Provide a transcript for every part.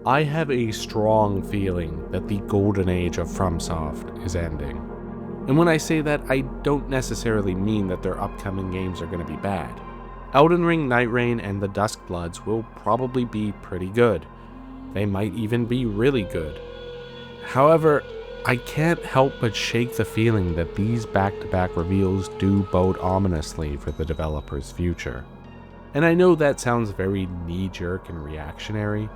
I have a strong feeling that the golden age of FromSoft is ending. And when I say that, I don't necessarily mean that their upcoming games are going to be bad. Elden Ring, Night Rain, and the Duskbloods will probably be pretty good. They might even be really good. However, I can't help but shake the feeling that these back-to-back reveals do bode ominously for the developer's future. And I know that sounds very knee-jerk and reactionary.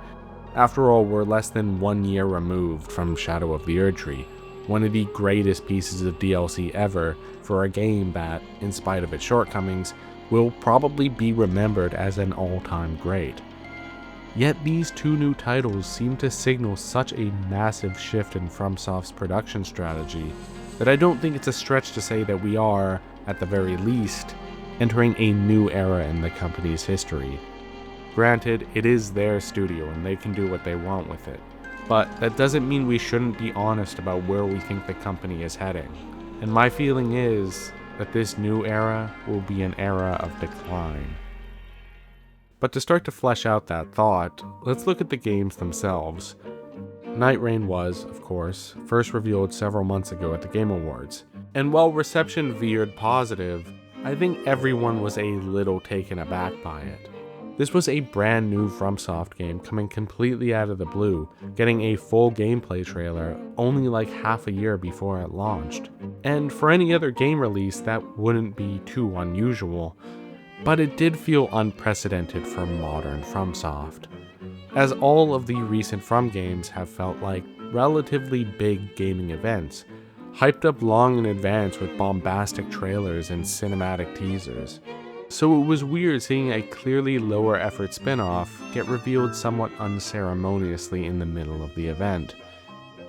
After all, we're less than 1 year removed from Shadow of the Erdtree, one of the greatest pieces of DLC ever for a game that, in spite of its shortcomings, will probably be remembered as an all-time great. Yet these two new titles seem to signal such a massive shift in FromSoft's production strategy that I don't think it's a stretch to say that we are, at the very least, entering a new era in the company's history. Granted, it is their studio and they can do what they want with it, but that doesn't mean we shouldn't be honest about where we think the company is heading. And my feeling is that this new era will be an era of decline. But to start to flesh out that thought, let's look at the games themselves. Night Rain was, of course, first revealed several months ago at the Game Awards, and while reception veered positive, I think everyone was a little taken aback by it. This was a brand new FromSoft game coming completely out of the blue, getting a full gameplay trailer only like half a year before it launched. And for any other game release, that wouldn't be too unusual, but it did feel unprecedented for modern FromSoft, as all of the recent From games have felt like relatively big gaming events, hyped up long in advance with bombastic trailers and cinematic teasers. So it was weird seeing a clearly lower effort spin-off get revealed somewhat unceremoniously in the middle of the event.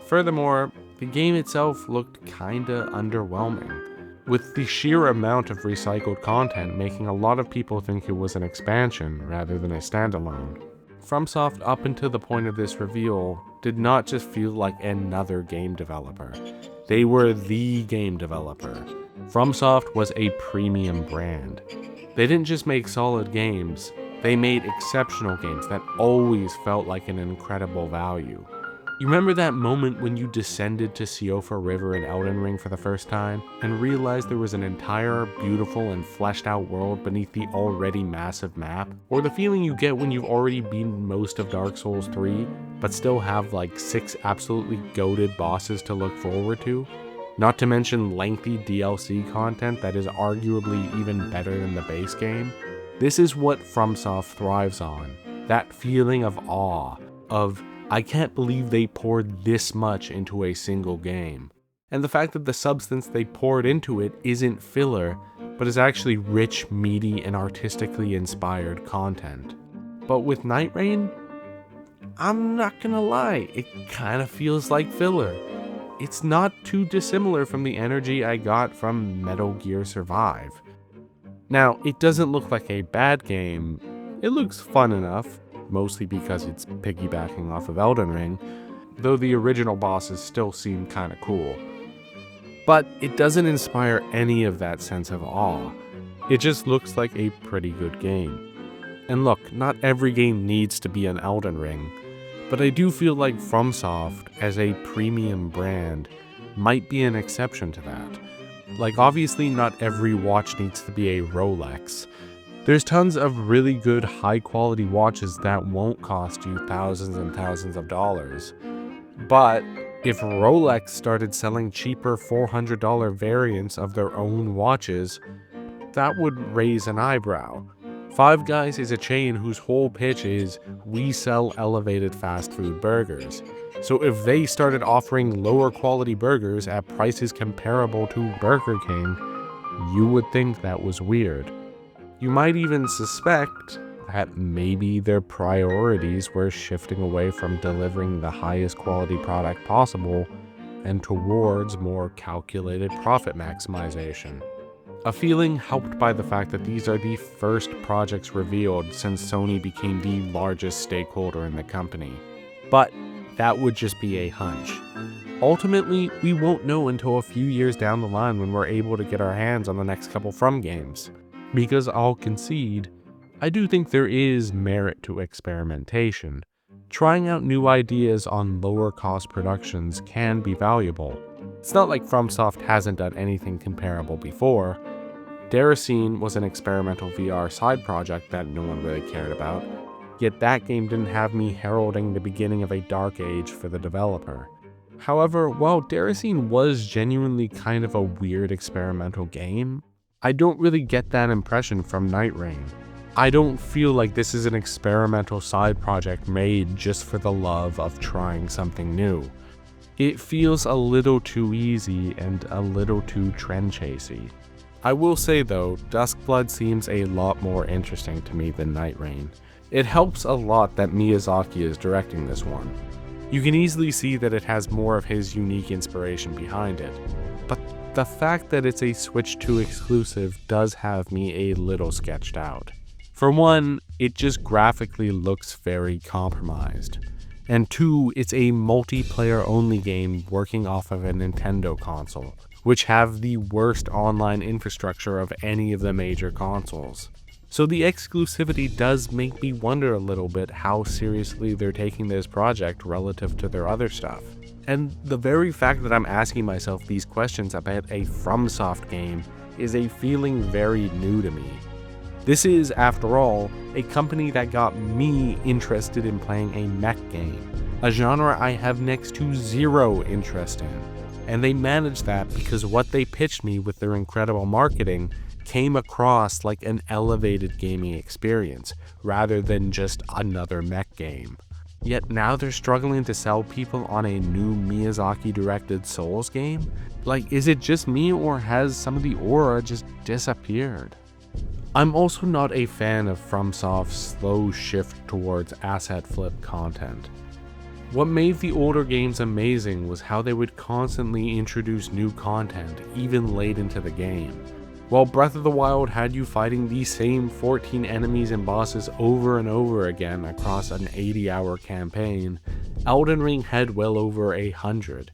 Furthermore, the game itself looked kinda underwhelming, with the sheer amount of recycled content making a lot of people think it was an expansion rather than a standalone. FromSoft up until the point of this reveal did not just feel like another game developer. They were the game developer. FromSoft was a premium brand. They didn't just make solid games, they made exceptional games that always felt like an incredible value. You remember that moment when you descended to Siofa River in Elden Ring for the first time, and realized there was an entire, beautiful, and fleshed out world beneath the already massive map? Or the feeling you get when you've already beaten most of Dark Souls 3, but still have like 6 absolutely goated bosses to look forward to? Not to mention lengthy DLC content that is arguably even better than the base game? This is what FromSoft thrives on. That feeling of awe, of I can't believe they poured this much into a single game. And the fact that the substance they poured into it isn't filler, but is actually rich, meaty, and artistically inspired content. But with Night Rain, I'm not gonna lie, it kinda feels like filler. It's not too dissimilar from the energy I got from Metal Gear Survive. Now, it doesn't look like a bad game. It looks fun enough, mostly because it's piggybacking off of Elden Ring, though the original bosses still seem kinda cool. But it doesn't inspire any of that sense of awe. It just looks like a pretty good game. And look, not every game needs to be an Elden Ring, but I do feel like FromSoft, as a premium brand, might be an exception to that. Like, obviously not every watch needs to be a Rolex. There's tons of really good high-quality watches that won't cost you thousands and thousands of dollars. But if Rolex started selling cheaper $400 variants of their own watches, that would raise an eyebrow. Five Guys is a chain whose whole pitch is, we sell elevated fast food burgers. So if they started offering lower quality burgers at prices comparable to Burger King, you would think that was weird. You might even suspect that maybe their priorities were shifting away from delivering the highest quality product possible and towards more calculated profit maximization. A feeling helped by the fact that these are the first projects revealed since Sony became the largest stakeholder in the company. But that would just be a hunch. Ultimately, we won't know until a few years down the line when we're able to get our hands on the next couple From games. Because I'll concede, I do think there is merit to experimentation. Trying out new ideas on lower cost productions can be valuable. It's not like FromSoft hasn't done anything comparable before. Deracine was an experimental VR side project that no one really cared about, yet that game didn't have me heralding the beginning of a dark age for the developer. However, while Deracine was genuinely kind of a weird experimental game, I don't really get that impression from Night Rain. I don't feel like this is an experimental side project made just for the love of trying something new. It feels a little too easy and a little too trend-chasey. I will say though, Duskblood seems a lot more interesting to me than Night Rain. It helps a lot that Miyazaki is directing this one. You can easily see that it has more of his unique inspiration behind it, but the fact that it's a Switch 2 exclusive does have me a little sketched out. For one, it just graphically looks very compromised. And two, it's a multiplayer only game working off of a Nintendo console, which have the worst online infrastructure of any of the major consoles. So the exclusivity does make me wonder a little bit how seriously they're taking this project relative to their other stuff. And the very fact that I'm asking myself these questions about a FromSoft game is a feeling very new to me. This is, after all, a company that got me interested in playing a mech game, a genre I have next to zero interest in. And they managed that because what they pitched me with their incredible marketing came across like an elevated gaming experience, rather than just another mech game. Yet now they're struggling to sell people on a new Miyazaki-directed Souls game? Like, is it just me, or has some of the aura just disappeared? I'm also not a fan of FromSoft's slow shift towards asset flip content. What made the older games amazing was how they would constantly introduce new content, even late into the game. While Breath of the Wild had you fighting the same 14 enemies and bosses over and over again across an 80-hour campaign, Elden Ring had well over 100.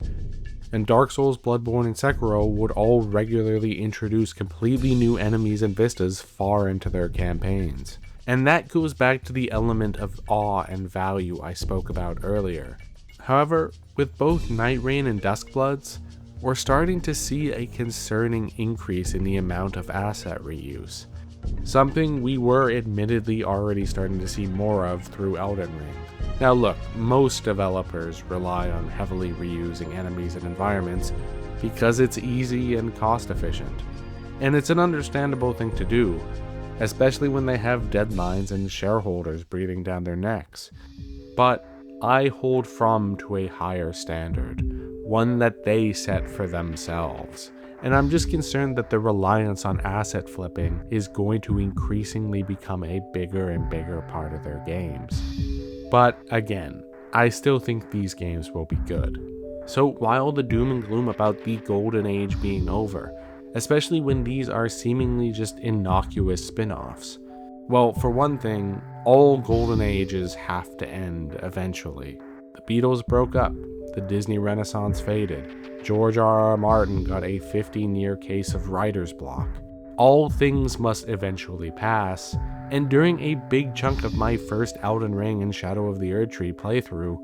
And Dark Souls, Bloodborne, and Sekiro would all regularly introduce completely new enemies and vistas far into their campaigns. And that goes back to the element of awe and value I spoke about earlier. However, with both Night Rain and Duskbloods, we're starting to see a concerning increase in the amount of asset reuse. Something we were admittedly already starting to see more of through Elden Ring. Now look, most developers rely on heavily reusing enemies and environments because it's easy and cost efficient. And it's an understandable thing to do, especially when they have deadlines and shareholders breathing down their necks. But I hold From to a higher standard, one that they set for themselves. And I'm just concerned that the reliance on asset flipping is going to increasingly become a bigger and bigger part of their games. But again, I still think these games will be good. So while the doom and gloom about the golden age being over, especially when these are seemingly just innocuous spin-offs, well, for one thing, all golden ages have to end eventually. The Beatles broke up, the Disney Renaissance faded, George R.R. Martin got a 15-year case of writer's block. All things must eventually pass, and during a big chunk of my first Elden Ring and Shadow of the Erdtree playthrough,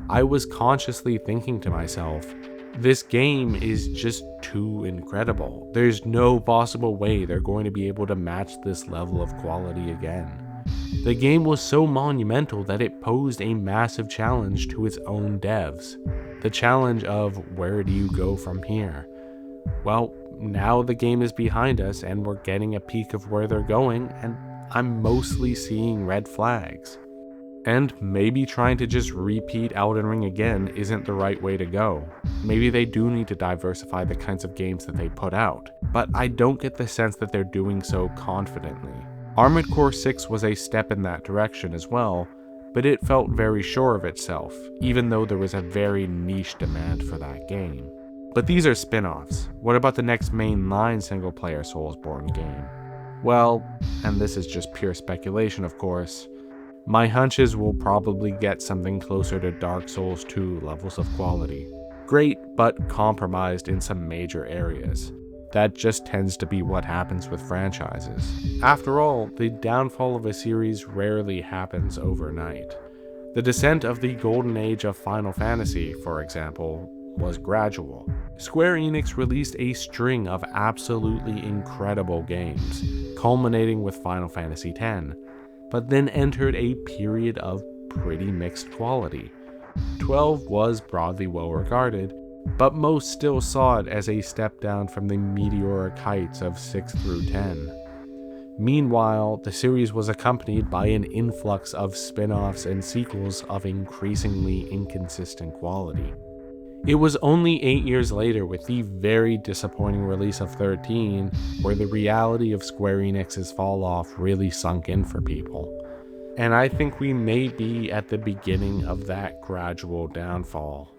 I was consciously thinking to myself, this game is just too incredible. There's no possible way they're going to be able to match this level of quality again. The game was so monumental that it posed a massive challenge to its own devs. The challenge of where do you go from here? Well, now the game is behind us and we're getting a peek of where they're going, and I'm mostly seeing red flags. And maybe trying to just repeat Elden Ring again isn't the right way to go. Maybe they do need to diversify the kinds of games that they put out, but I don't get the sense that they're doing so confidently. Armored Core 6 was a step in that direction as well, but it felt very sure of itself, even though there was a very niche demand for that game. But these are spin-offs. What about the next mainline single-player Soulsborne game? Well, and this is just pure speculation of course, my hunches will probably get something closer to Dark Souls 2 levels of quality. Great, but compromised in some major areas. That just tends to be what happens with franchises. After all, the downfall of a series rarely happens overnight. The descent of the golden age of Final Fantasy, for example, was gradual. Square Enix released a string of absolutely incredible games, culminating with Final Fantasy X, but then entered a period of pretty mixed quality. 12 was broadly well regarded, but most still saw it as a step down from the meteoric heights of 6 through 10. Meanwhile, the series was accompanied by an influx of spin-offs and sequels of increasingly inconsistent quality. It was only 8 years later, with the very disappointing release of 13, where the reality of Square Enix's fall-off really sunk in for people. And I think we may be at the beginning of that gradual downfall.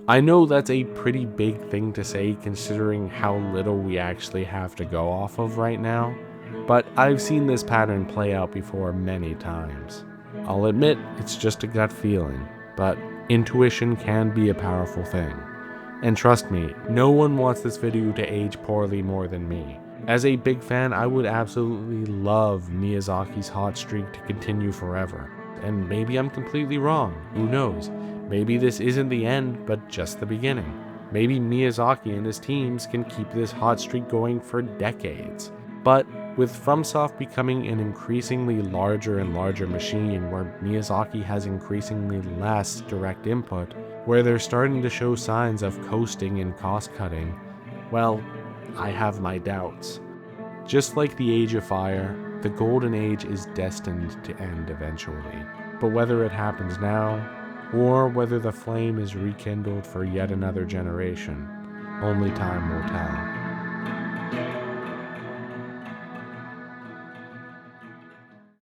I know that's a pretty big thing to say considering how little we actually have to go off of right now, but I've seen this pattern play out before many times. I'll admit it's just a gut feeling, but intuition can be a powerful thing. And trust me, no one wants this video to age poorly more than me. As a big fan, I would absolutely love Miyazaki's hot streak to continue forever. And maybe I'm completely wrong, who knows? Maybe this isn't the end, but just the beginning. Maybe Miyazaki and his teams can keep this hot streak going for decades. But with FromSoft becoming an increasingly larger and larger machine where Miyazaki has increasingly less direct input, where they're starting to show signs of coasting and cost-cutting, well, I have my doubts. Just like the Age of Fire, the Golden Age is destined to end eventually. But whether it happens now, or whether the flame is rekindled for yet another generation, only time will tell.